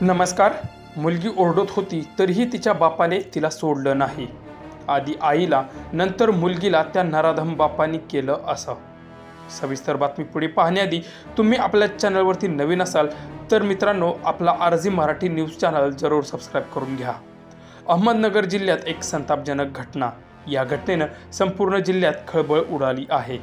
नमस्कार. मुलगी ओरडत होती तरीही तिच्या बापाने तिला सोडलं नाही. आधी आईला, नंतर मुलगीला त्या नराधम बापाने केलं असं. सविस्तर बातमी पुढे पाहण्याआधी तुम्ही आपल्या चॅनलवरती नवीन असाल तर मित्रांनो, आपला आरजी मराठी न्यूज चॅनल जरूर सबस्क्राईब करून घ्या. अहमदनगर जिल्ह्यात एक संतापजनक घटना. या घटनेनं संपूर्ण जिल्ह्यात खळबळ उडाली आहे.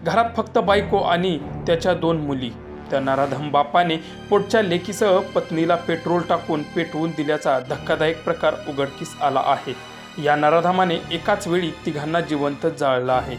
घरात फक्त बायको आणि त्याच्या 2 मुली. त्या नराधम बापाने पोटच्या लेकीसह पत्नीला पेट्रोल टाकून पेटवून दिल्याचा धक्कादायक प्रकार उघडकीस आला आहे. या नराधमाने एकाच वेळी तिघांना जिवंत जाळलं आहे.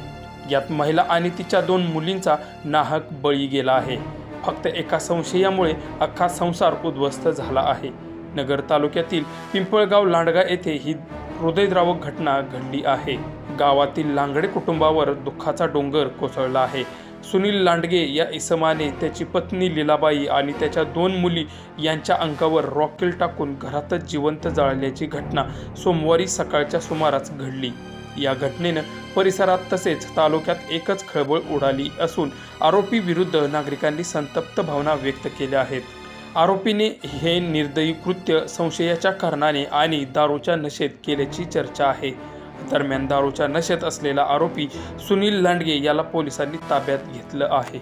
यात महिला आणि तिच्या 2 मुलींचा नाहक बळी गेला आहे. फक्त एका संशयामुळे अख्खा संसार उद्ध्वस्त झाला आहे. नगर तालुक्यातील पिंपळगाव लांडगा येथे ही हृदयद्रावक घटना घडली आहे. गावातील लांगडे कुटुंबावर दुःखाचा डोंगर कोसळला आहे. सुनील लांडगे या इसमाने त्याची पत्नी लीलाबाई आणि त्याच्या 2 मुली यांच्या अंगावर रॉकेल टाकून घरातच जिवंत जाळल्याची घटना सोमवारी सकाळच्या सुमारास घडली. या घटनेनं परिसरात तसेच तालुक्यात एकच खळबळ उडाली असून आरोपी विरुद्ध नागरिकांनी संतप्त भावना व्यक्त केल्या आहेत. आरोपीने हे निर्दयी कृत्य संशयाच्या कारणाने आणि दारूच्या नशेत केल्याची चर्चा आहे. दरम्यान दारूच्या नशेत असलेला आरोपी सुनील लांडगे याला पोलिसांनी ताब्यात घेतलं आहे.